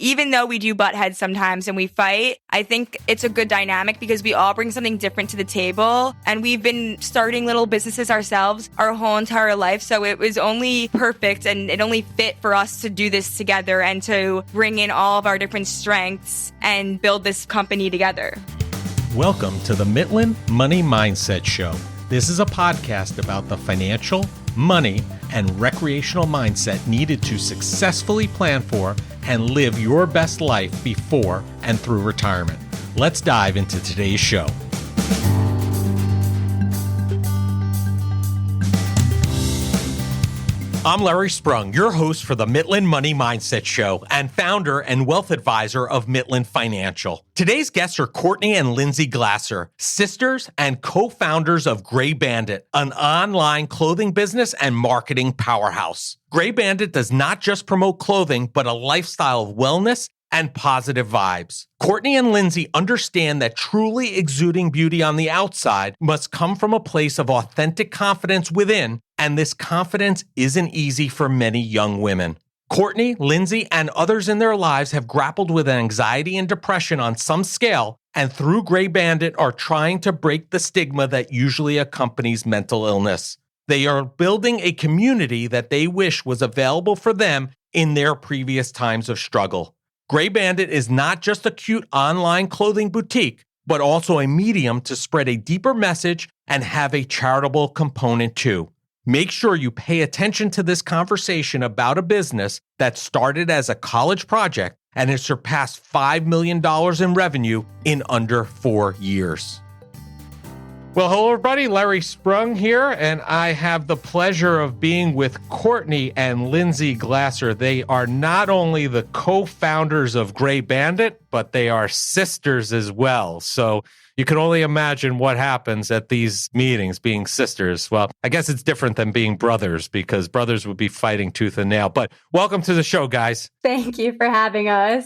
even though we do butt heads sometimes and we fight, I think it's a good dynamic because we all bring something different to the table. And we've been starting little businesses ourselves our whole entire life. So it was only perfect and it only fit for us to do this together and to bring in all of our different strengths and build this company together. Welcome to the Mitlin Money Mindset Show. This is a podcast about the financial, money, and recreational mindset needed to successfully plan for and live your best life before and through retirement. Let's dive into today's show. I'm Larry Sprung, your host for the Mitlin Money Mindset Show and founder and wealth advisor of Mitlin Financial. Today's guests are Courtney and Lindsey Glasser, sisters and co-founders of Grey Bandit, an online clothing business and marketing powerhouse. Grey Bandit does not just promote clothing, but a lifestyle of wellness and positive vibes. Courtney and Lindsey understand that truly exuding beauty on the outside must come from a place of authentic confidence within, and this confidence isn't easy for many young women. Courtney, Lindsey, and others in their lives have grappled with anxiety and depression on some scale, and through Grey Bandit are trying to break the stigma that usually accompanies mental illness. They are building a community that they wish was available for them in their previous times of struggle. Grey Bandit is not just a cute online clothing boutique, but also a medium to spread a deeper message and have a charitable component too. Make sure you pay attention to this conversation about a business that started as a college project and has surpassed $5 million in revenue in under 4 years. Well, hello, everybody. Larry Sprung here, and I have the pleasure of being with Courtney and Lindsey Glasser. They are not only the co-founders of Grey Bandit, but they are sisters as well. So you can only imagine what happens at these meetings being sisters. Well, I guess it's different than being brothers because brothers would be fighting tooth and nail. But welcome to the show, guys. Thank you for having us.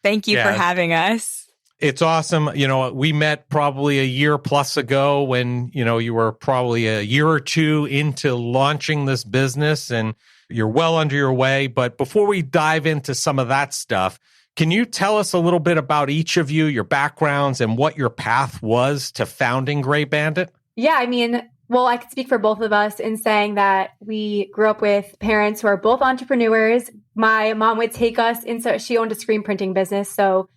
Thank you for having us. It's awesome. You know, we met probably a year plus ago when, you were probably a year or two into launching this business and you're well under your way. But before we dive into some of that stuff, can you tell us a little bit about each of you, your backgrounds, and what your path was to founding Grey Bandit? Yeah, I could speak for both of us in saying that we grew up with parents who are both entrepreneurs. My mom would take us into, she owned a screen printing business. So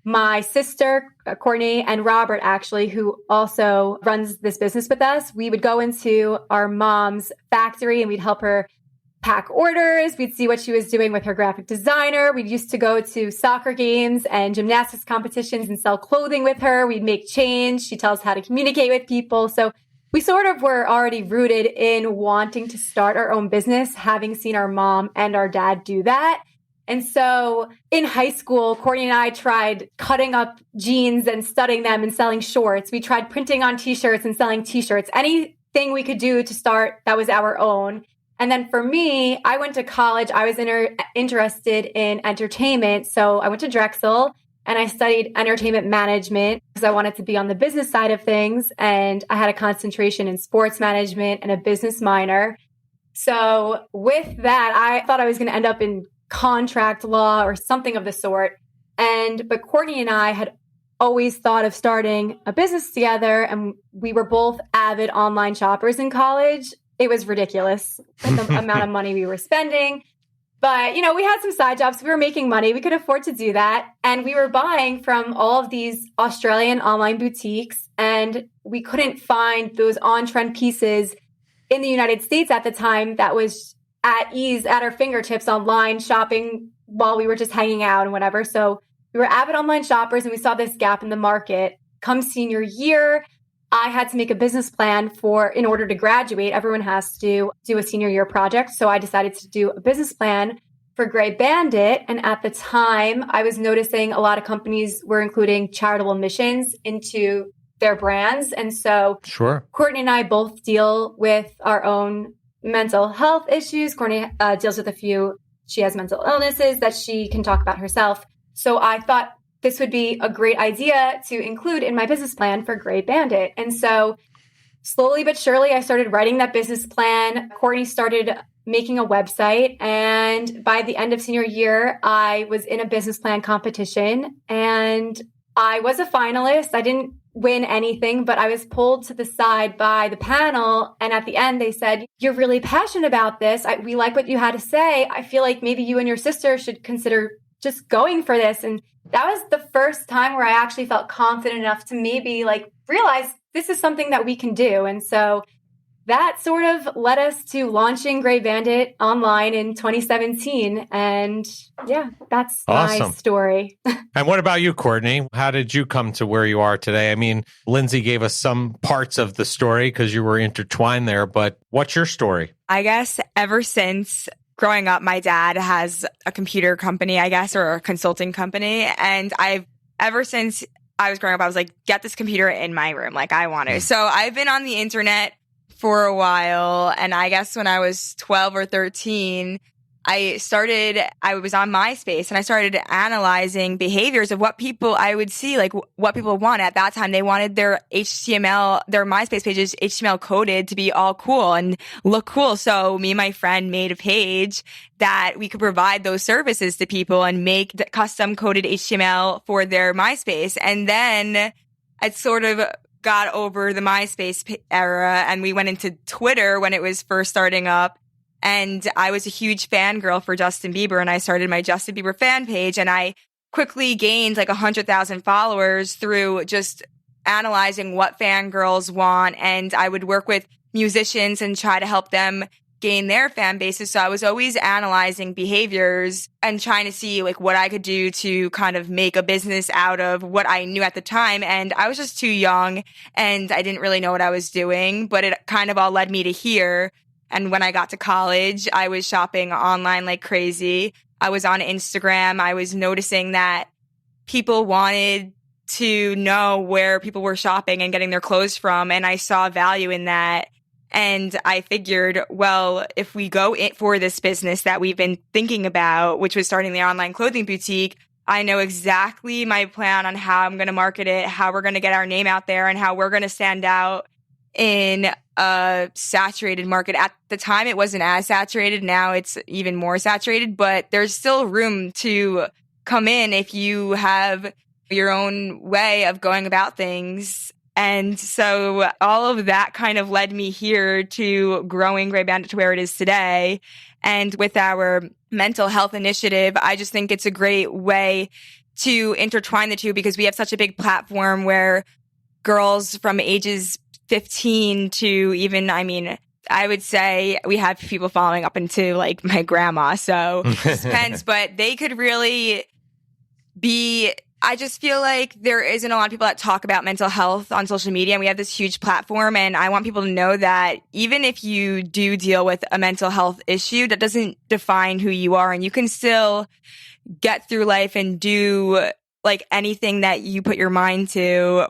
my sister, Courtney, and Robert, actually, who also runs this business with us, we would go into our mom's factory and we'd help her pack orders. We'd see what she was doing with her graphic designer. We used to go to soccer games and gymnastics competitions and sell clothing with her. We'd make change. She'd tell us how to communicate with people. So we sort of were already rooted in wanting to start our own business, having seen our mom and our dad do that. And so in high school, Courtney and I tried cutting up jeans and studding them and selling shorts. We tried printing on t-shirts and selling t-shirts. Anything we could do to start that was our own. And then for me, I went to college. I was interested in entertainment. So I went to Drexel and I studied entertainment management because I wanted to be on the business side of things. And I had a concentration in sports management and a business minor. So with that, I thought I was going to end up in contract law or something of the sort. But Courtney and I had always thought of starting a business together, and we were both avid online shoppers in college. It was ridiculous, the amount of money we were spending. But, we had some side jobs. We were making money. We could afford to do that. And we were buying from all of these Australian online boutiques, and we couldn't find those on-trend pieces in the United States at the time that was at ease at our fingertips online shopping while we were just hanging out and whatever. So we were avid online shoppers and we saw this gap in the market. Come senior year, I had to make a business plan in order to graduate. Everyone has to do a senior year project. So I decided to do a business plan for Grey Bandit. And at the time, I was noticing a lot of companies were including charitable missions into their brands. And so Courtney and I both deal with our own mental health issues. Courtney deals with a few. She has mental illnesses that she can talk about herself. So I thought this would be a great idea to include in my business plan for Grey Bandit. And so slowly but surely, I started writing that business plan. Courtney started making a website. And by the end of senior year, I was in a business plan competition and I was a finalist. I didn't win anything, but I was pulled to the side by the panel. And at the end, they said, "You're really passionate about this. We like what you had to say. I feel like maybe you and your sister should consider just going for this." And that was the first time where I actually felt confident enough to maybe like realize this is something that we can do. And so that sort of led us to launching Grey Bandit online in 2017. And yeah, that's awesome. My story. And what about you, Courtney? How did you come to where you are today? I mean, Lindsey gave us some parts of the story because you were intertwined there, but what's your story? I guess ever since growing up, my dad has a computer company, I guess, or a consulting company. And ever since I was growing up, I was like, get this computer in my room. Like, I want it. So I've been on the internet for a while. And I guess when I was 12 or 13, I was on MySpace and I started analyzing behaviors of what people I would see, like what people want. At that time, they wanted their MySpace pages HTML coded to be all cool and look cool. So me and my friend made a page that we could provide those services to people and make the custom coded HTML for their MySpace. And then it sort of got over the MySpace era and we went into Twitter when it was first starting up. And I was a huge fangirl for Justin Bieber and I started my Justin Bieber fan page and I quickly gained like 100,000 followers through just analyzing what fangirls want. And I would work with musicians and try to help them gain their fan bases. So I was always analyzing behaviors and trying to see like what I could do to kind of make a business out of what I knew at the time. And I was just too young and I didn't really know what I was doing, but it kind of all led me to here. And when I got to college, I was shopping online like crazy. I was on Instagram. I was noticing that people wanted to know where people were shopping and getting their clothes from. And I saw value in that. And I figured, well, if we go in for this business that we've been thinking about, which was starting the online clothing boutique, I know exactly my plan on how I'm going to market it, how we're going to get our name out there, and how we're going to stand out in a saturated market. At the time, it wasn't as saturated. Now it's even more saturated, but there's still room to come in if you have your own way of going about things. And so all of that kind of led me here to growing Grey Bandit to where it is today. And with our mental health initiative, I just think it's a great way to intertwine the two because we have such a big platform where girls from ages 15 to even, I would say we have people following up into like my grandma. So it depends, but they could really be... I just feel like there isn't a lot of people that talk about mental health on social media, and we have this huge platform, and I want people to know that even if you do deal with a mental health issue, that doesn't define who you are, and you can still get through life and do like anything that you put your mind to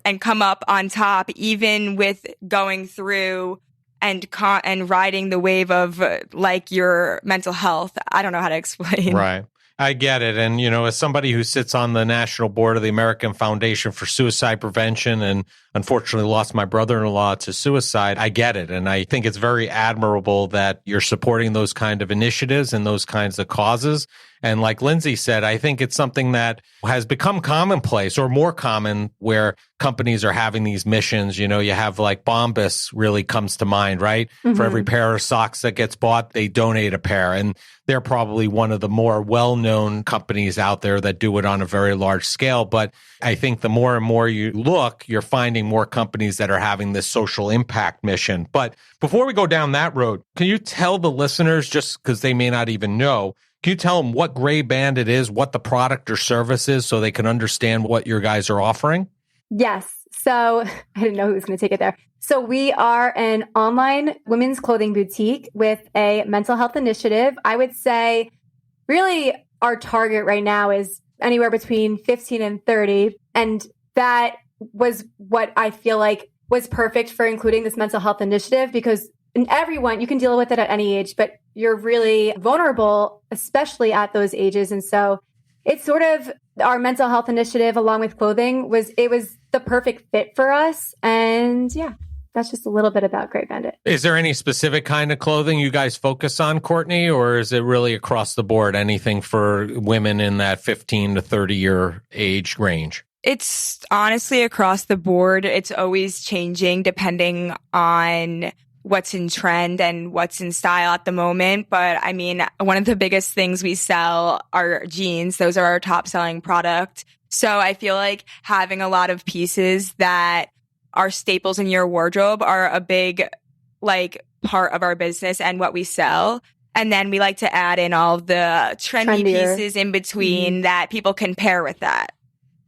and come up on top, even with going through and riding the wave of like your mental health. I don't know how to explain. Right. I get it. And, as somebody who sits on the national board of the American Foundation for Suicide Prevention and unfortunately lost my brother-in-law to suicide, I get it. And I think it's very admirable that you're supporting those kind of initiatives and those kinds of causes. And like Lindsey said, I think it's something that has become commonplace or more common where companies are having these missions. You have like Bombas really comes to mind, right? Mm-hmm. For every pair of socks that gets bought, they donate a pair. And they're probably one of the more well-known companies out there that do it on a very large scale. But I think the more and more you look, you're finding more companies that are having this social impact mission. But before we go down that road, can you tell the listeners, just because they may not even know, can you tell them what Grey Bandit is, what the product or service is, so they can understand what your guys are offering? Yes. So I didn't know who was going to take it there. So we are an online women's clothing boutique with a mental health initiative. I would say really our target right now is anywhere between 15 and 30. And that was what I feel like was perfect for including this mental health initiative because everyone, you can deal with it at any age, but you're really vulnerable, especially at those ages. And so it's sort of our mental health initiative along with clothing was the perfect fit for us. And yeah. that's just a little bit about Grey Bandit. Is there any specific kind of clothing you guys focus on, Courtney, or is it really across the board, anything for women in that 15 to 30 year age range? It's honestly across the board. It's always changing depending on what's in trend and what's in style at the moment. But I mean, one of the biggest things we sell are jeans. Those are our top selling product. So I feel like having a lot of pieces that are staples in your wardrobe are a big part of our business and what we sell. And then we like to add in all the trendier pieces in between that people can pair with that.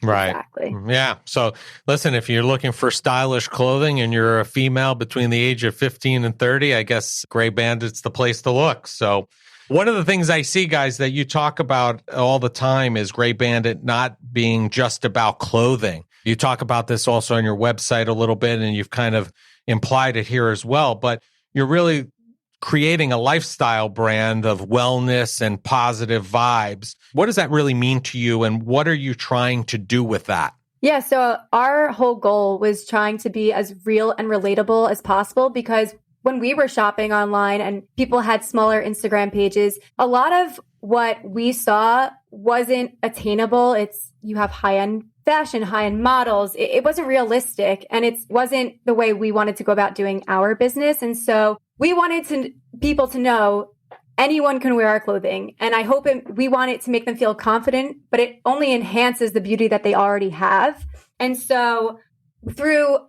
Right. Exactly. Yeah. So listen, if you're looking for stylish clothing and you're a female between the age of 15 and 30, I guess Grey Bandit's the place to look. So one of the things I see, guys, that you talk about all the time is Grey Bandit not being just about clothing. You talk about this also on your website a little bit, and you've kind of implied it here as well, but you're really creating a lifestyle brand of wellness and positive vibes. What does that really mean to you, and what are you trying to do with that? Yeah, so our whole goal was trying to be as real and relatable as possible, because when we were shopping online and people had smaller Instagram pages, a lot of what we saw wasn't attainable. You have high-end fashion, high-end models. It wasn't realistic, and it wasn't the way we wanted to go about doing our business. And so we wanted people to know anyone can wear our clothing. And I hope we want it to make them feel confident, but it only enhances the beauty that they already have. And so through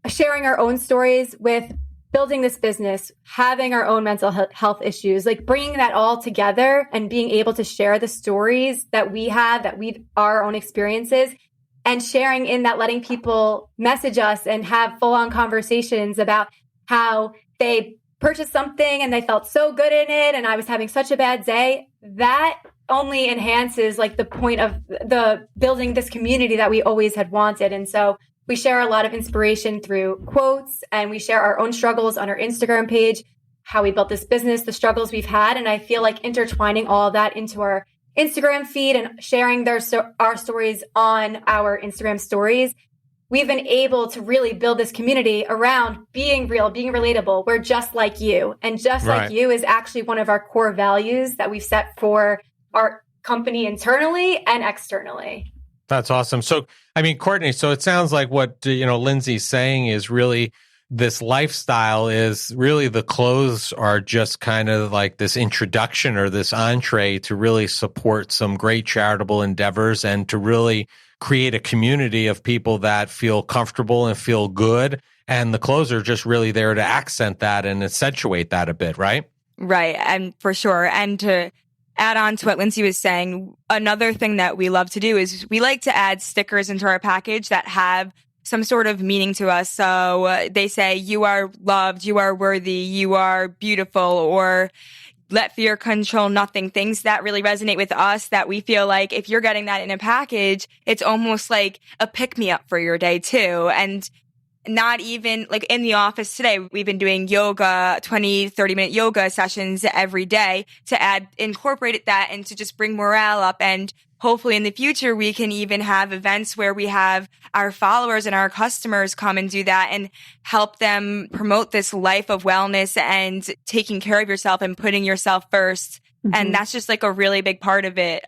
sharing our own stories with building this business, having our own mental health issues, bringing that all together and being able to share the stories that we have, our own experiences, and sharing in that, letting people message us and have full-on conversations about how they purchased something and they felt so good in it and I was having such a bad day. That only enhances the point of the building this community that we always had wanted. And so we share a lot of inspiration through quotes, and we share our own struggles on our Instagram page, how we built this business, the struggles we've had. And I feel like intertwining all of that into our Instagram feed and sharing our stories on our Instagram stories, we've been able to really build this community around being real, being relatable. We're just like you. And just like you is actually one of our core values that we've set for our company internally and externally. That's awesome. So, I mean, Courtney, so it sounds like what, Lindsey's saying is really this lifestyle is really the clothes are just kind of like this introduction or this entree to really support some great charitable endeavors and to really create a community of people that feel comfortable and feel good. And the clothes are just really there to accent that and accentuate that a bit, right? Right. And for sure. And to add on to what Lindsey was saying, another thing that we love to do is we like to add stickers into our package that have some sort of meaning to us. So they say, you are loved, you are worthy, you are beautiful, or let fear control nothing. Things that really resonate with us that we feel like if you're getting that in a package, it's almost like a pick-me-up for your day too. And not even in the office today, we've been doing yoga, 20, 30-minute yoga sessions every day to incorporate that and to just bring morale up. And hopefully in the future, we can even have events where we have our followers and our customers come and do that and help them promote this life of wellness and taking care of yourself and putting yourself first. Mm-hmm. And that's just a really big part of it.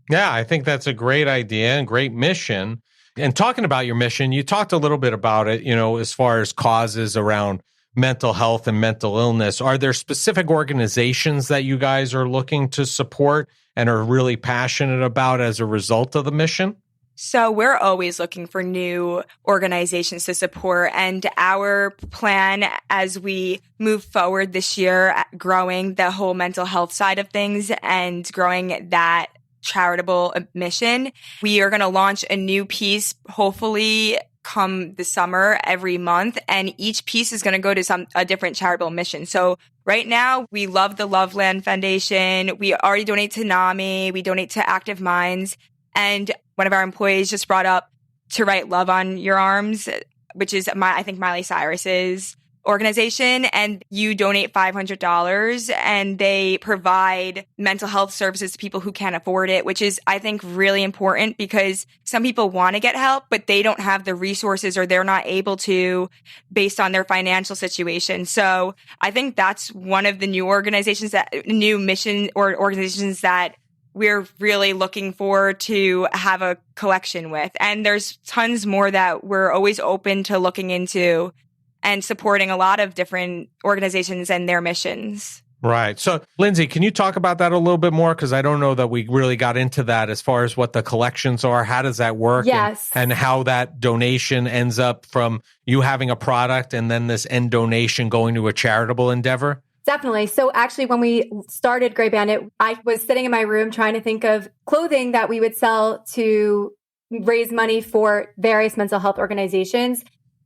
Yeah, I think that's a great idea and great mission. And talking about your mission, you talked a little bit about it, as far as causes around mental health and mental illness. Are there specific organizations that you guys are looking to support and are really passionate about as a result of the mission? So we're always looking for new organizations to support. And our plan as we move forward this year, growing the whole mental health side of things and growing that charitable mission, we are going to launch a new piece, hopefully come the summer every month. And each piece is going to go to a different charitable mission. So right now, we love the Loveland Foundation. We already donate to NAMI. We donate to Active Minds. And one of our employees just brought up to write love on your arms, which is I think Miley Cyrus's organization, and you donate $500 and they provide mental health services to people who can't afford it, which is, I think, really important because some people want to get help, but they don't have the resources or they're not able to based on their financial situation. So I think that's one of the new mission or organizations that we're really looking forward to have a collection with. And there's tons more that we're always open to looking into and supporting a lot of different organizations and their missions. Right. So, Lindsey, can you talk about that a little bit more? Because I don't know that we really got into that as far as what the collections are. How does that work? Yes. And how that donation ends up from you having a product and then this end donation going to a charitable endeavor? Definitely. So actually, when we started Grey Bandit, I was sitting in my room trying to think of clothing that we would sell to raise money for various mental health organizations.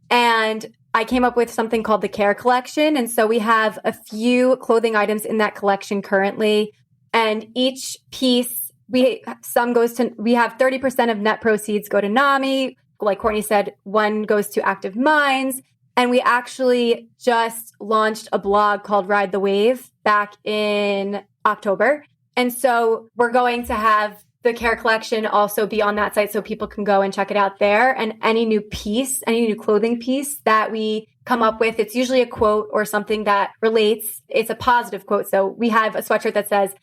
And I came up with something called the Care Collection. And so we have a few clothing items in that collection currently. And each piece, we have 30% of net proceeds go to NAMI. Like Courtney said, one goes to Active Minds. And we actually just launched a blog called Ride the Wave back in October. And so we're going to have the Care Collection also be on that site so people can go and check it out there. And any new clothing piece that we come up with, it's usually a quote or something that relates. It's a positive quote. So we have a sweatshirt that says,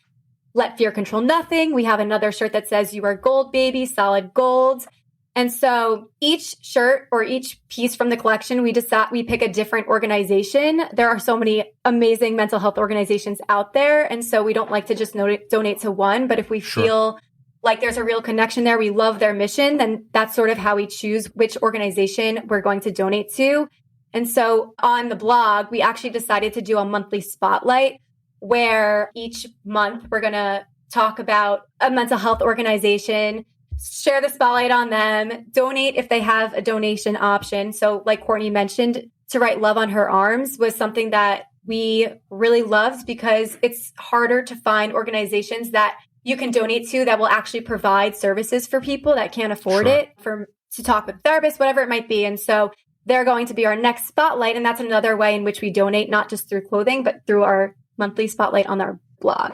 "Let fear control nothing." We have another shirt that says, "You are gold, baby, solid gold." And so each shirt or each piece from the collection, we pick a different organization. There are so many amazing mental health organizations out there. And so we don't like to just donate to one. But if we feel like there's a real connection there, we love their mission, then that's sort of how we choose which organization we're going to donate to. And so on the blog, we actually decided to do a monthly spotlight where each month we're going to talk about a mental health organization, share the spotlight on them, donate if they have a donation option. So like Courtney mentioned, to write Love on Her Arms was something that we really loved because it's harder to find organizations that you can donate to that will actually provide services for people that can't afford it, to talk with therapists, whatever it might be. And so they're going to be our next spotlight. And that's another way in which we donate, not just through clothing, but through our monthly spotlight on our blog.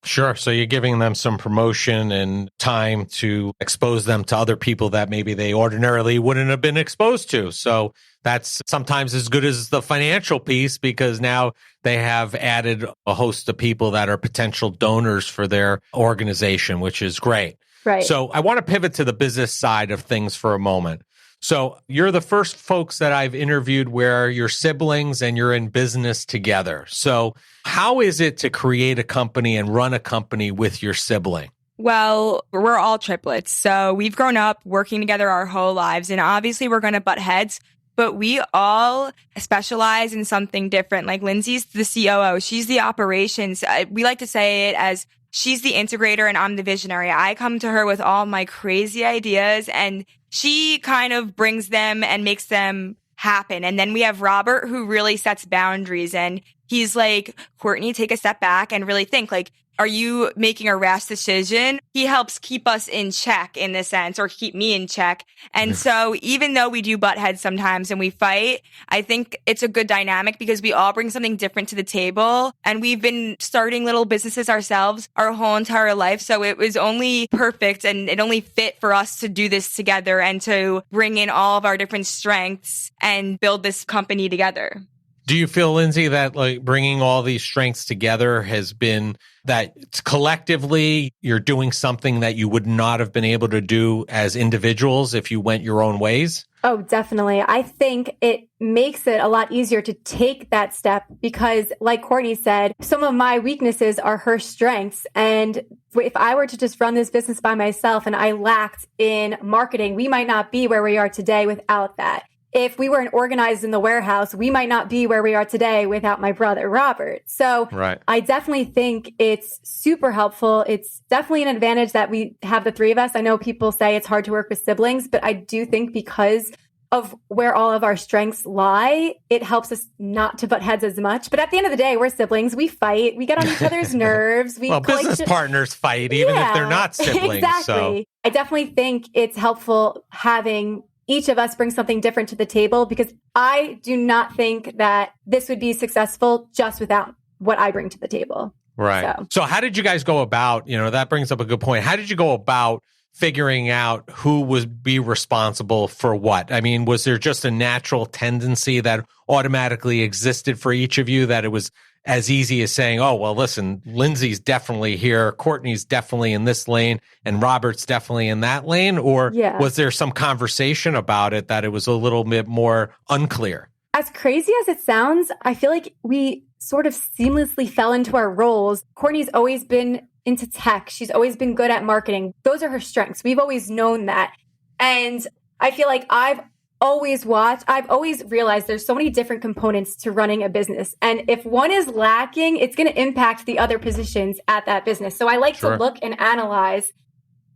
Sure. So you're giving them some promotion and time to expose them to other people that maybe they ordinarily wouldn't have been exposed to. So that's sometimes as good as the financial piece because now they have added a host of people that are potential donors for their organization, which is great. Right. So I want to pivot to the business side of things for a moment. So you're the first folks that I've interviewed where you're siblings and you're in business together. So how is it to create a company and run a company with your sibling? Well, we're all triplets. So we've grown up working together our whole lives. And obviously we're going to butt heads, but we all specialize in something different. Like Lindsey's the COO. She's the operations. We like to say it as she's the integrator and I'm the visionary. I come to her with all my crazy ideas and she kind of brings them and makes them happen. And then we have Robert who really sets boundaries and he's like, Courtney, take a step back and really think like, are you making a rash decision? He helps keep us in check in this sense, or keep me in check. And so even though we do butt heads sometimes and we fight, I think it's a good dynamic because we all bring something different to the table. And we've been starting little businesses ourselves our whole entire life. So it was only perfect and it only fit for us to do this together and to bring in all of our different strengths and build this company together. Do you feel, Lindsey, that like bringing all these strengths together has been that collectively you're doing something that you would not have been able to do as individuals if you went your own ways? Oh, definitely. I think it makes it a lot easier to take that step because, like Courtney said, some of my weaknesses are her strengths. And if I were to just run this business by myself and I lacked in marketing, we might not be where we are today without that. If we weren't organized in the warehouse, we might not be where we are today without my brother, Robert. So I definitely think it's super helpful. It's definitely an advantage that we have the three of us. I know people say it's hard to work with siblings, but I do think because of where all of our strengths lie, it helps us not to butt heads as much. But at the end of the day, we're siblings. We fight. We get on each other's nerves. Business partners fight, even if they're not siblings. Exactly. So. I definitely think it's helpful having each of us brings something different to the table, because I do not think that this would be successful just without what I bring to the table. Right. So how did you guys go about, that brings up a good point. How did you go about figuring out who would be responsible for what? I mean, was there just a natural tendency that automatically existed for each of you, that it was as easy as saying, oh, well, listen, Lindsey's definitely here, Courtney's definitely in this lane, and Robert's definitely in that lane? Or was there some conversation about it that it was a little bit more unclear? As crazy as it sounds, I feel like we sort of seamlessly fell into our roles. Courtney's always been into tech. She's always been good at marketing. Those are her strengths. We've always known that. And I feel like I've always realized there's so many different components to running a business. And if one is lacking, it's going to impact the other positions at that business. So I like to look and analyze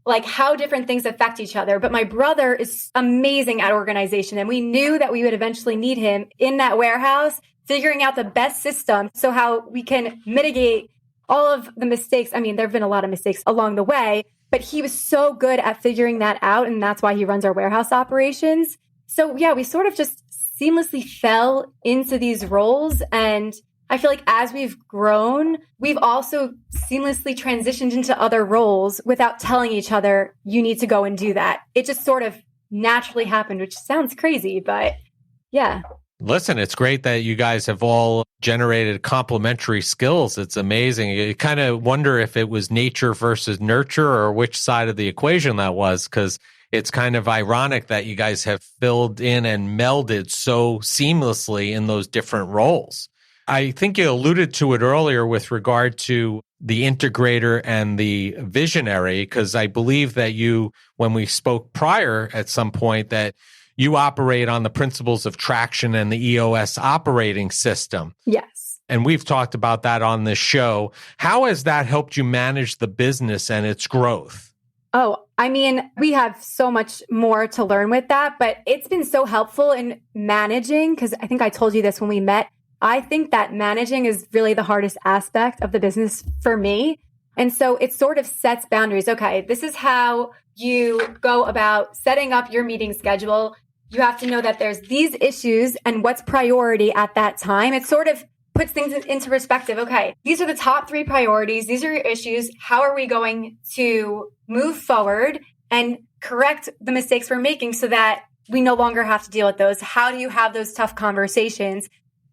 like how different things affect each other. But my brother is amazing at organization. And we knew that we would eventually need him in that warehouse, figuring out the best system so how we can mitigate all of the mistakes. I mean, there have been a lot of mistakes along the way, but he was so good at figuring that out. And that's why he runs our warehouse operations. So yeah, we sort of just seamlessly fell into these roles. And I feel like as we've grown, we've also seamlessly transitioned into other roles without telling each other, you need to go and do that. It just sort of naturally happened, which sounds crazy, but yeah. Listen, it's great that you guys have all generated complementary skills. It's amazing. You kind of wonder if it was nature versus nurture, or which side of the equation that was, because it's kind of ironic that you guys have filled in and melded so seamlessly in those different roles. I think you alluded to it earlier with regard to the integrator and the visionary, because I believe that you, when we spoke prior at some point, that you operate on the principles of Traction and the EOS operating system. Yes. And we've talked about that on this show. How has that helped you manage the business and its growth? Oh, I mean, we have so much more to learn with that, but it's been so helpful in managing, because I think I told you this when we met. I think that managing is really the hardest aspect of the business for me. And so it sort of sets boundaries. Okay, this is how you go about setting up your meeting schedule. You have to know that there's these issues and what's priority at that time. It sort of puts things into perspective. Okay, these are the top 3 priorities. These are your issues. How are we going to move forward and correct the mistakes we're making so that we no longer have to deal with those? How do you have those tough conversations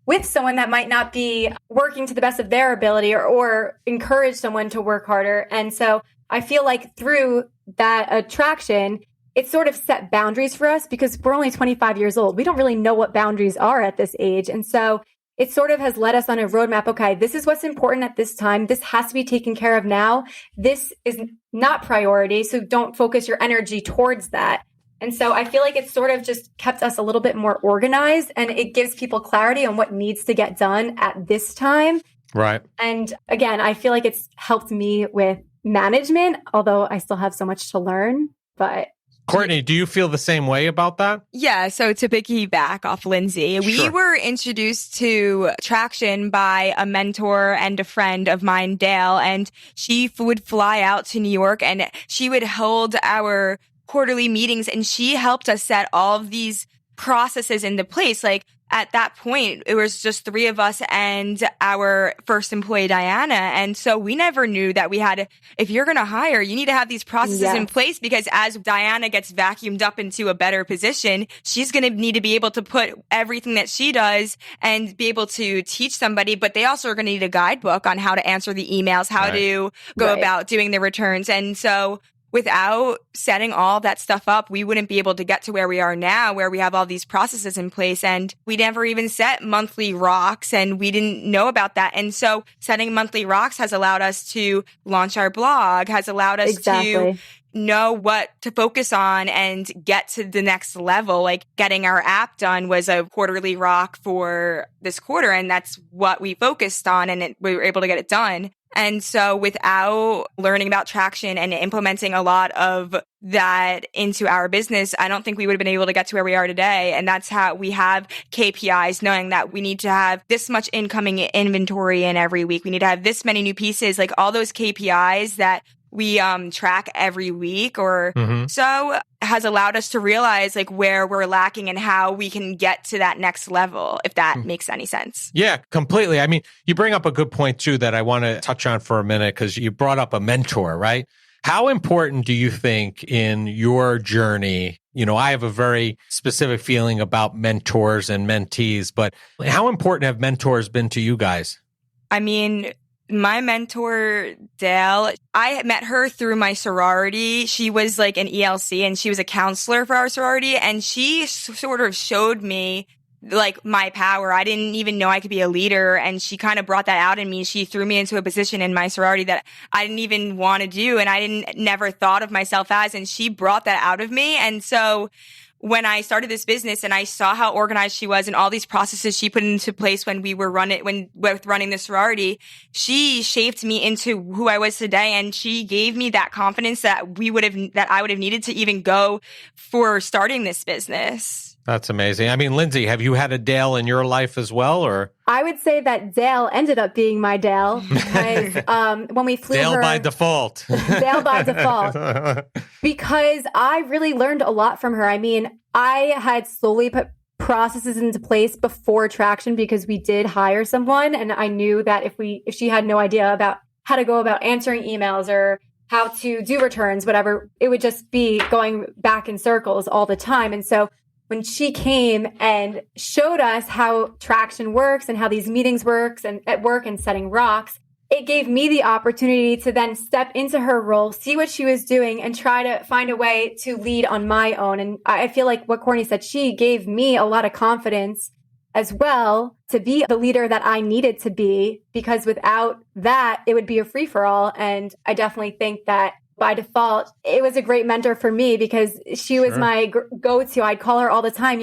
with someone that might not be working to the best of their ability, or encourage someone to work harder? And so I feel like through that attraction, it sort of set boundaries for us, because we're only 25 years old. We don't really know what boundaries are at this age. And so it sort of has led us on a roadmap. Okay, this is what's important at this time. This has to be taken care of now. This is not priority, so don't focus your energy towards that. And so I feel like it's sort of just kept us a little bit more organized, and it gives people clarity on what needs to get done at this time. Right. And again, I feel like it's helped me with management, although I still have so much to learn. But Courtney, do you feel the same way about that? Yeah. So to piggyback off Lindsey, we were introduced to Traction by a mentor and a friend of mine, Dale, and she would fly out to New York and she would hold our quarterly meetings, and she helped us set all of these processes into place. Like at that point, it was just 3 of us and our first employee, Diana. And so we never knew that we had, if you're going to hire, you need to have these processes in place, because as Diana gets vacuumed up into a better position, she's going to need to be able to put everything that she does and be able to teach somebody. But they also are going to need a guidebook on how to answer the emails, how to go about doing the returns. And so without setting all that stuff up, we wouldn't be able to get to where we are now, where we have all these processes in place. And we never even set monthly rocks, and we didn't know about that. And so setting monthly rocks has allowed us to launch our blog, has allowed us to know what to focus on and get to the next level. Like getting our app done was a quarterly rock for this quarter, and that's what we focused on, and we were able to get it done. And so without learning about Traction and implementing a lot of that into our business, I don't think we would have been able to get to where we are today. And that's how we have KPIs, knowing that we need to have this much incoming inventory in every week. We need to have this many new pieces, like all those KPIs that we track every week or so. has allowed us to realize like where we're lacking and how we can get to that next level, if that makes any sense. Yeah, completely. I mean, you bring up a good point too that I want to touch on for a minute because you brought up a mentor, right? How important do you think in your journey? I have a very specific feeling about mentors and mentees, but how important have mentors been to you guys? I mean, my mentor, Dale, I met her through my sorority. She was like an ELC and she was a counselor for our sorority. And she sort of showed me like my power. I didn't even know I could be a leader. And she kind of brought that out in me. She threw me into a position in my sorority that I didn't even want to do. And I never thought of myself as, and she brought that out of me. And so when I started this business and I saw how organized she was and all these processes she put into place when we were running the sorority, she shaped me into who I was today. And she gave me that confidence that I would have needed to even go for starting this business. That's amazing. I mean, Lindsey, have you had a Dale in your life as well, or? I would say that Dale ended up being my Dale because when we flew Dale by default. Dale by default. Because I really learned a lot from her. I mean, I had slowly put processes into place before Traction because we did hire someone, and I knew that if she had no idea about how to go about answering emails or how to do returns, whatever, it would just be going back in circles all the time. And so when she came and showed us how Traction works and how these meetings works and at work and setting rocks, it gave me the opportunity to then step into her role, see what she was doing, and try to find a way to lead on my own. And I feel like what Courtney said, she gave me a lot of confidence as well to be the leader that I needed to be, because without that, it would be a free-for-all. And I definitely think that by default, it was a great mentor for me because she was my go-to. I'd call her all the time,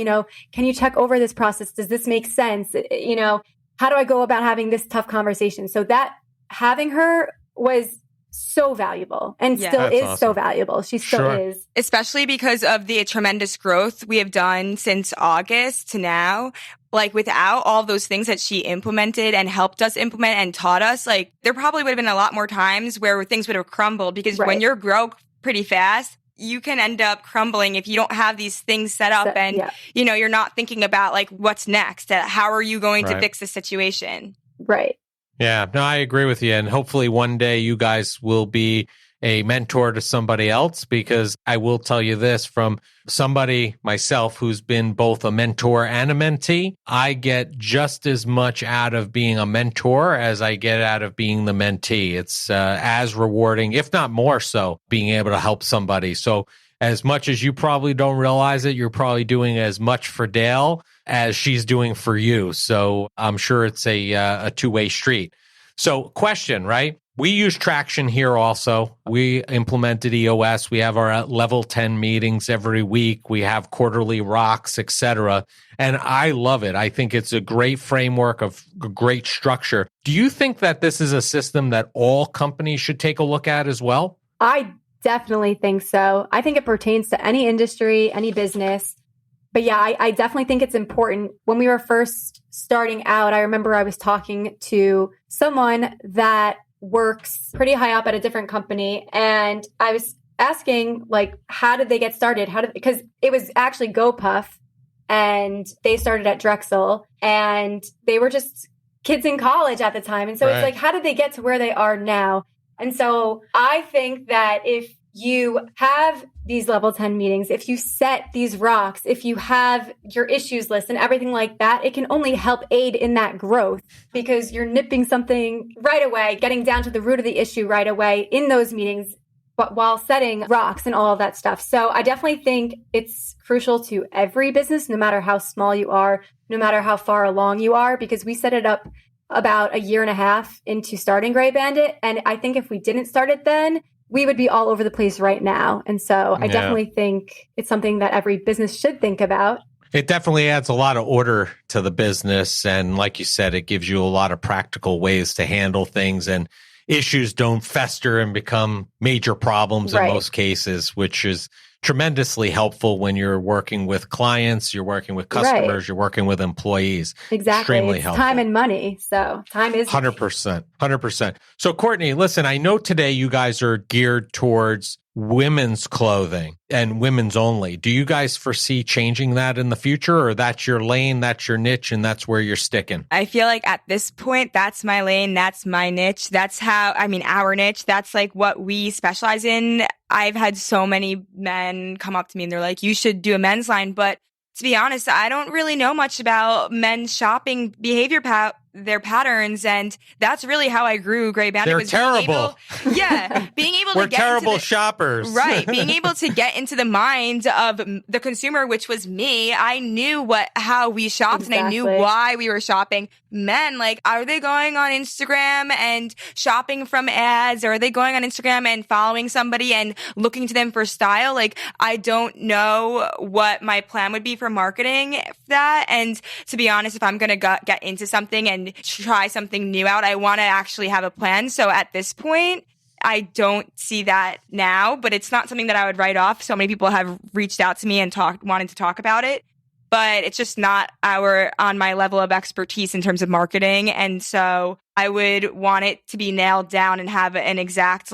can you check over this process? Does this make sense? How do I go about having this tough conversation? So that having her was so valuable and still is awesome. So valuable. She still is. Especially because of the tremendous growth we have done since August to now. Like without all those things that she implemented and helped us implement and taught us, like there probably would have been a lot more times where things would have crumbled because when you grow pretty fast, you can end up crumbling if you don't have these things set up and, you're not thinking about like what's next. How are you going to fix the situation? Right. Yeah, no, I agree with you. And hopefully one day you guys will be a mentor to somebody else, because I will tell you this from somebody myself who's been both a mentor and a mentee, I get just as much out of being a mentor as I get out of being the mentee. It's as rewarding, if not more so, being able to help somebody. So as much as you probably don't realize it, you're probably doing as much for Dale as she's doing for you. So I'm sure it's a two-way street. So question, right? We use Traction here also. We implemented EOS. We have our level 10 meetings every week. We have quarterly rocks, etc. And I love it. I think it's a great framework of great structure. Do you think that this is a system that all companies should take a look at as well? I definitely think so. I think it pertains to any industry, any business. But yeah, I definitely think it's important. When we were first starting out, I remember I was talking to someone that works pretty high up at a different company. And I was asking, like, how did they get started? Because it was actually GoPuff and they started at Drexel and they were just kids in college at the time. And so it's like, how did they get to where they are now? And so I think that if you have these level 10 meetings, if you set these rocks, if you have your issues list and everything like that, it can only help aid in that growth because you're nipping something right away, getting down to the root of the issue right away in those meetings, but while setting rocks and all of that stuff. So I definitely think it's crucial to every business, no matter how small you are, no matter how far along you are, because we set it up about a year and a half into starting Grey Bandit. And I think if we didn't start it then, we would be all over the place right now. And so I definitely think it's something that every business should think about. It definitely adds a lot of order to the business. And like you said, it gives you a lot of practical ways to handle things, and issues don't fester and become major problems in most cases, which is tremendously helpful when you're working with clients, you're working with customers, you're working with employees. Exactly. Extremely it's helpful. Time and money. So time is 100%. 100%. So Courtney, listen, I know today you guys are geared towards women's clothing and women's only. Do you guys foresee changing that in the future, or that's your lane, that's your niche, and that's where you're sticking? I feel like at this point, that's my lane, that's my niche. That's our niche. That's like what we specialize in. I've had so many men come up to me and they're like, you should do a men's line. But to be honest, I don't really know much about men's shopping behavior their patterns, and that's really how I grew Grey Bandit. They're terrible. Being able to We're get terrible into shoppers. Right. Being able to get into the mind of the consumer, which was me. I knew how we shopped and I knew why we were shopping. Men, like, are they going on Instagram and shopping from ads, or are they going on Instagram and following somebody and looking to them for style? Like, I don't know what my plan would be for marketing that. And to be honest, if I'm going to get into something and try something new out, I want to actually have a plan. So at this point, I don't see that now, but it's not something that I would write off. So many people have reached out to me and wanted to talk about it, but it's just not on my level of expertise in terms of marketing. And so I would want it to be nailed down and have an exact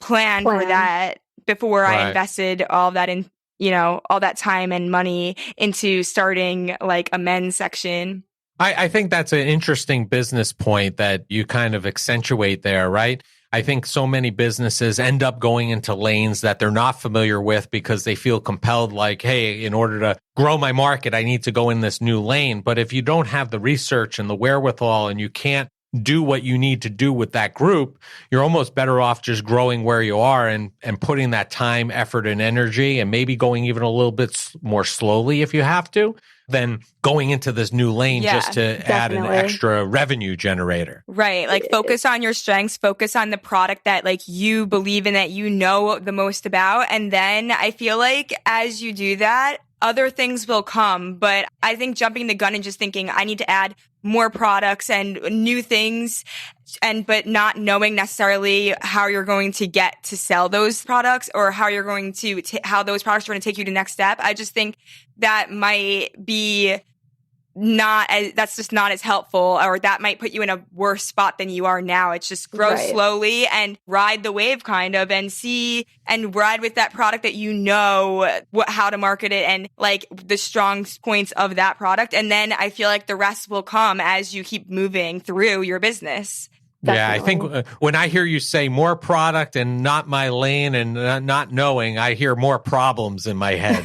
plan for that before I invested all that in, all that time and money into starting a men's section. I think that's an interesting business point that you kind of accentuate there, right? I think so many businesses end up going into lanes that they're not familiar with because they feel compelled, hey, in order to grow my market, I need to go in this new lane. But if you don't have the research and the wherewithal and you can't do what you need to do with that group, you're almost better off just growing where you are and putting that time, effort, and energy, and maybe going even a little bit more slowly if you have to, than going into this new lane just to add an extra revenue generator. Right. Focus on your strengths, focus on the product that you believe in, that you know the most about. And then I feel like as you do that, other things will come. But I think jumping the gun and just thinking I need to add more products and new things, but not knowing necessarily how you're going to get to sell those products or how you're going to how those products are going to take you to the next step. I just think that might be that's just not as helpful, or that might put you in a worse spot than you are now. It's just grow slowly and ride the wave kind of, and see and ride with that product that how to market it and the strong points of that product. And then I feel like the rest will come as you keep moving through your business. Definitely. Yeah, I think when I hear you say more product and not my lane and not knowing, I hear more problems in my head.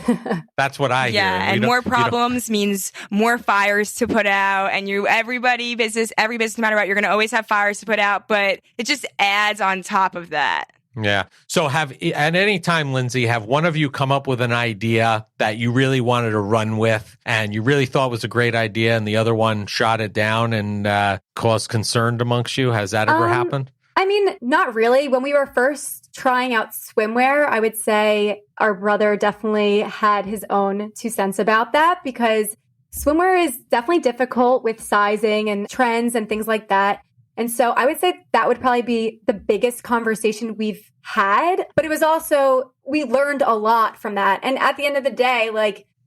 That's what I hear. Yeah, and more problems means more fires to put out. And every business, no matter what, you're going to always have fires to put out, but it just adds on top of that. Yeah. So at any time, Lindsey, have one of you come up with an idea that you really wanted to run with and you really thought was a great idea, and the other one shot it down and caused concern amongst you? Has that ever happened? I mean, not really. When we were first trying out swimwear, I would say our brother definitely had his own 2 cents about that, because swimwear is definitely difficult with sizing and trends and things like that. And so I would say that would probably be the biggest conversation we've had. But it was also, we learned a lot from that. And at the end of the day,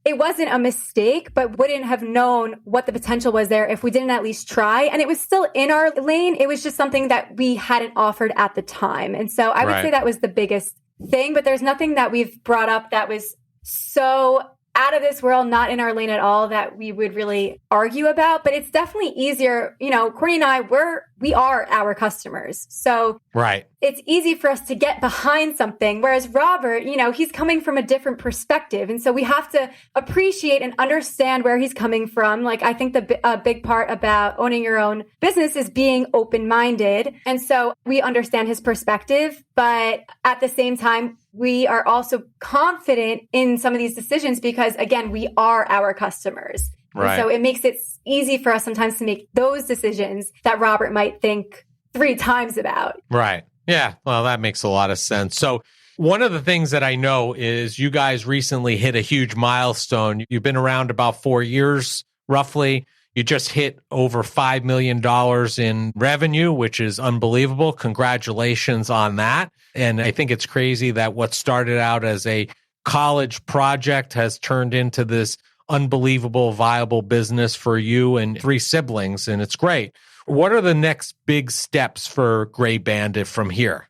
it wasn't a mistake, but wouldn't have known what the potential was there if we didn't at least try. And it was still in our lane. It was just something that we hadn't offered at the time. And so I would say that was the biggest thing. But there's nothing that we've brought up that was so out of this world, not in our lane at all, that we would really argue about. But it's definitely easier. Courtney and I, we are our customers. So it's easy for us to get behind something. Whereas Robert, he's coming from a different perspective. And so we have to appreciate and understand where he's coming from. I think a big part about owning your own business is being open-minded. And so we understand his perspective, but at the same time, we are also confident in some of these decisions because, again, we are our customers. Right. And so it makes it easy for us sometimes to make those decisions that Robert might think 3 times about. Right. Yeah. Well, that makes a lot of sense. So one of the things that I know is you guys recently hit a huge milestone. You've been around about 4 years, roughly. You just hit over $5 million in revenue, which is unbelievable. Congratulations on that. And I think it's crazy that what started out as a college project has turned into this unbelievable, viable business for you and 3 siblings. And it's great. What are the next big steps for Grey Bandit from here?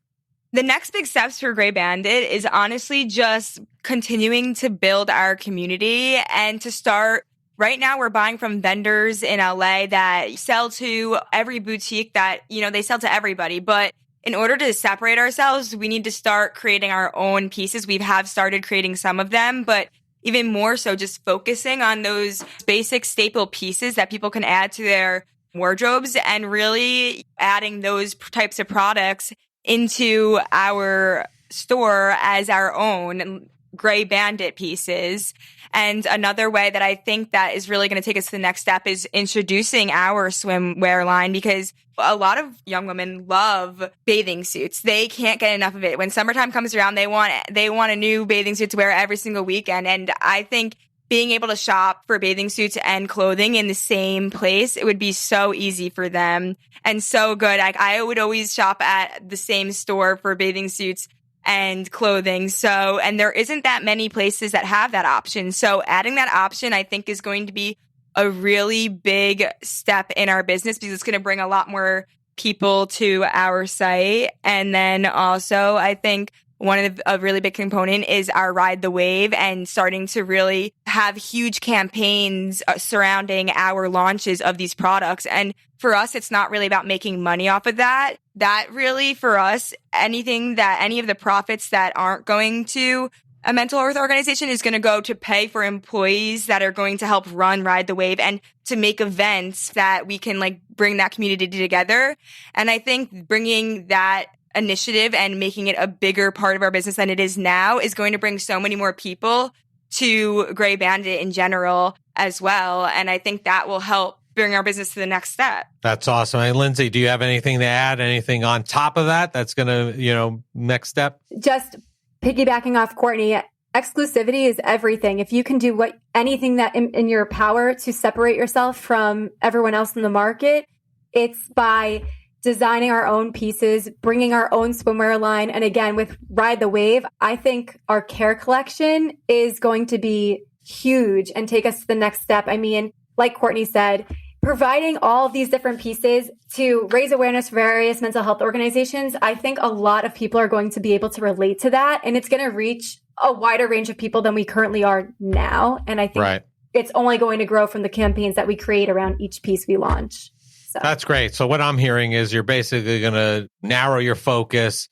The next big steps for Grey Bandit is honestly just continuing to build our community and to start. Right now, we're buying from vendors in LA that sell to every boutique that, they sell to everybody. But in order to separate ourselves, we need to start creating our own pieces. We have started creating some of them, but even more so just focusing on those basic staple pieces that people can add to their wardrobes and really adding those types of products into our store as our own Grey Bandit pieces. And another way that I think that is really going to take us to the next step is introducing our swimwear line, because a lot of young women love bathing suits. They can't get enough of it. When summertime comes around, they want a new bathing suit to wear every single weekend. And I think being able to shop for bathing suits and clothing in the same place, it would be so easy for them and so good. I would always shop at the same store for bathing suits and clothing. So, and there isn't that many places that have that option. So adding that option, I think, is going to be a really big step in our business, because it's going to bring a lot more people to our site. And then also, I think a really big component is our Ride the Wave and starting to really have huge campaigns surrounding our launches of these products. And for us, it's not really about making money off of that. That really, for us, any of the profits that aren't going to a mental health organization is going to go to pay for employees that are going to help run Ride the Wave and to make events that we can bring that community together. And I think bringing that initiative and making it a bigger part of our business than it is now is going to bring so many more people to Grey Bandit in general as well. And I think that will help bring our business to the next step. That's awesome. Hey, Lindsey, do you have anything to add? Anything on top of that that's going to, next step? Just piggybacking off Courtney, exclusivity is everything. If you can do anything that in your power to separate yourself from everyone else in the market, it's by designing our own pieces, bringing our own swimwear line. And again, with Ride the Wave, I think our care collection is going to be huge and take us to the next step. I mean, like Courtney said, providing all of these different pieces to raise awareness for various mental health organizations, I think a lot of people are going to be able to relate to that. And it's going to reach a wider range of people than we currently are now. And I think it's only going to grow from the campaigns that we create around each piece we launch. So. That's great. So what I'm hearing is you're basically going to narrow your focus,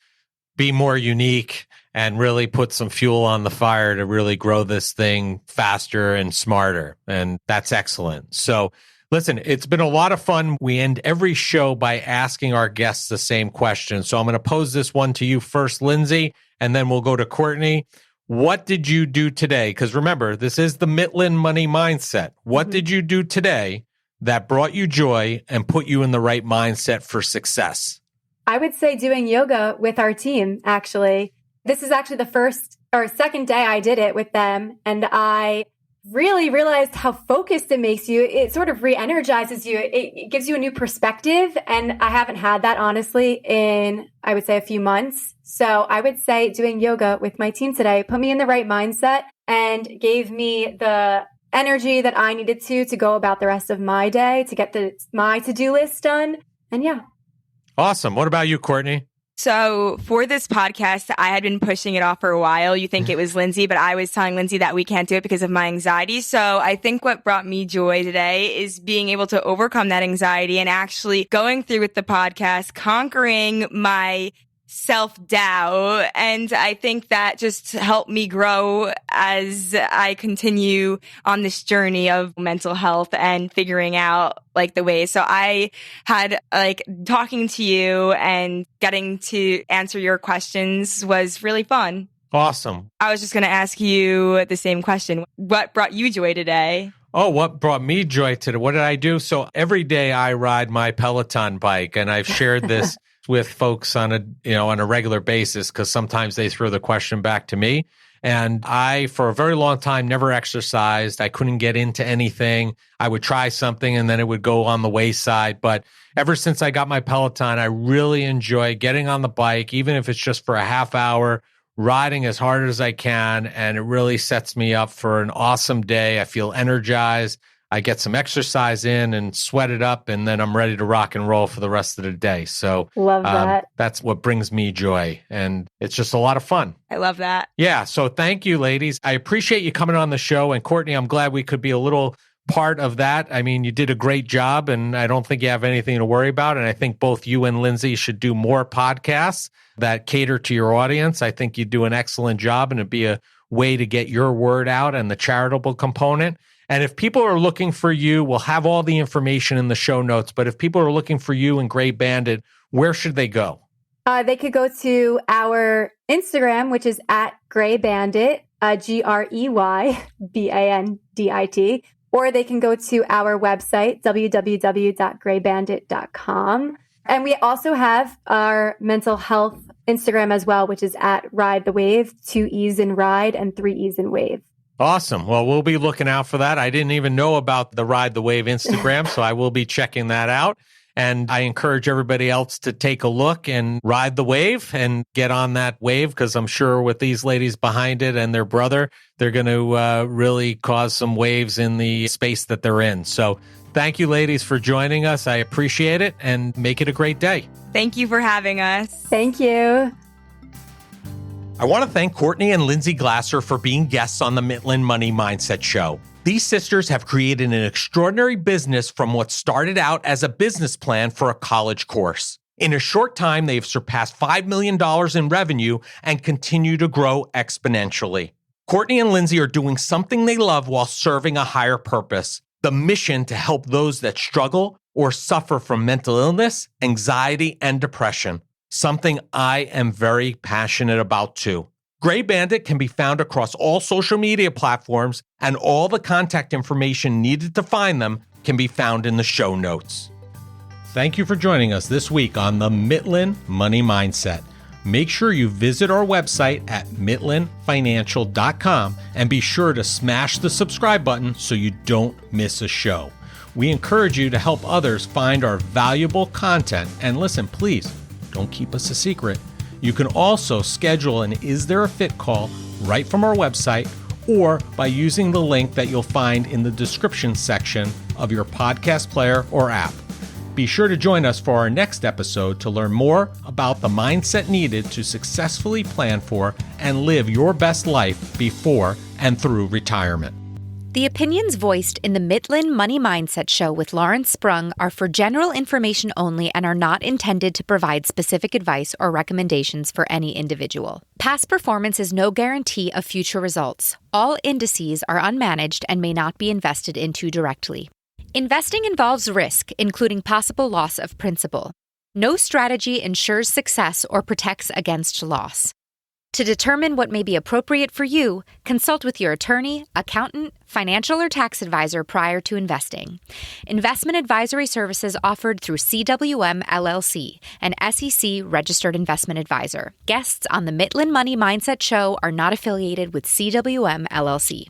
be more unique, and really put some fuel on the fire to really grow this thing faster and smarter. And that's excellent. So listen, it's been a lot of fun. We end every show by asking our guests the same question. So I'm going to pose this one to you first, Lindsey, and then we'll go to Courtney. What did you do today? Because remember, this is the Mitlin Money Mindset. What did you do today that brought you joy and put you in the right mindset for success? I would say doing yoga with our team, actually. This is actually the first or second day I did it with them, and I really realized how focused it makes you. It sort of re-energizes you. It gives you a new perspective, and I haven't had that, honestly, in, I would say, a few months. So I would say doing yoga with my team today put me in the right mindset and gave me the energy that I needed to go about the rest of my day, to get my to-do list done. And yeah. Awesome. What about you, Courtney? So for this podcast, I had been pushing it off for a while. You think it was Lindsey, but I was telling Lindsey that we can't do it because of my anxiety. So I think what brought me joy today is being able to overcome that anxiety and actually going through with the podcast, conquering my self-doubt. And I think that just helped me grow as I continue on this journey of mental health and figuring out the way. So I had talking to you and getting to answer your questions was really fun. Awesome. I was just going to ask you the same question. What brought you joy today? Oh, what brought me joy today? What did I do? So every day I ride my Peloton bike, and I've shared this with folks on a regular basis, because sometimes they throw the question back to me. And I, for a very long time, never exercised. I couldn't get into anything. I would try something and then it would go on the wayside. But ever since I got my Peloton, I really enjoy getting on the bike, even if it's just for a half hour, riding as hard as I can. And it really sets me up for an awesome day. I feel energized. I get some exercise in and sweat it up, and then I'm ready to rock and roll for the rest of the day. So love that. That's what brings me joy. And it's just a lot of fun. I love that. Yeah. So thank you, ladies. I appreciate you coming on the show. And Courtney, I'm glad we could be a little part of that. I mean, you did a great job, and I don't think you have anything to worry about. And I think both you and Lindsey should do more podcasts that cater to your audience. I think you do an excellent job, and it'd be a way to get your word out and the charitable component. And if people are looking for you, we'll have all the information in the show notes. But if people are looking for you and Grey Bandit, where should they go? They could go to our Instagram, which is at Grey Bandit, Greybandit, or they can go to our website, www.greybandit.com. And we also have our mental health Instagram as well, which is at Ride the Wave, 2 E's in Ride and 3 E's in Wave. Awesome. Well, we'll be looking out for that. I didn't even know about the Ride the Wave Instagram, so I will be checking that out. And I encourage everybody else to take a look and ride the wave and get on that wave, because I'm sure with these ladies behind it and their brother, they're going to really cause some waves in the space that they're in. So thank you, ladies, for joining us. I appreciate it, and make it a great day. Thank you for having us. Thank you. I want to thank Courtney and Lindsey Glasser for being guests on the Mitlin Money Mindset Show. These sisters have created an extraordinary business from what started out as a business plan for a college course. In a short time, they've surpassed $5 million in revenue and continue to grow exponentially. Courtney and Lindsey are doing something they love while serving a higher purpose, the mission to help those that struggle or suffer from mental illness, anxiety, and depression. Something I am very passionate about too. Grey Bandit can be found across all social media platforms, and all the contact information needed to find them can be found in the show notes. Thank you for joining us this week on the Mitlin Money Mindset. Make sure you visit our website at mitlinfinancial.com and be sure to smash the subscribe button so you don't miss a show. We encourage you to help others find our valuable content. And listen, please, don't keep us a secret. You can also schedule an Is There a Fit call right from our website, or by using the link that you'll find in the description section of your podcast player or app. Be sure to join us for our next episode to learn more about the mindset needed to successfully plan for and live your best life before and through retirement. The opinions voiced in the Mitlin Money Mindset Show with Lawrence Sprung are for general information only and are not intended to provide specific advice or recommendations for any individual. Past performance is no guarantee of future results. All indices are unmanaged and may not be invested into directly. Investing involves risk, including possible loss of principal. No strategy ensures success or protects against loss. To determine what may be appropriate for you, consult with your attorney, accountant, financial or tax advisor prior to investing. Investment advisory services offered through CWM LLC, an SEC registered investment advisor. Guests on the Mitlin Money Mindset Show are not affiliated with CWM LLC.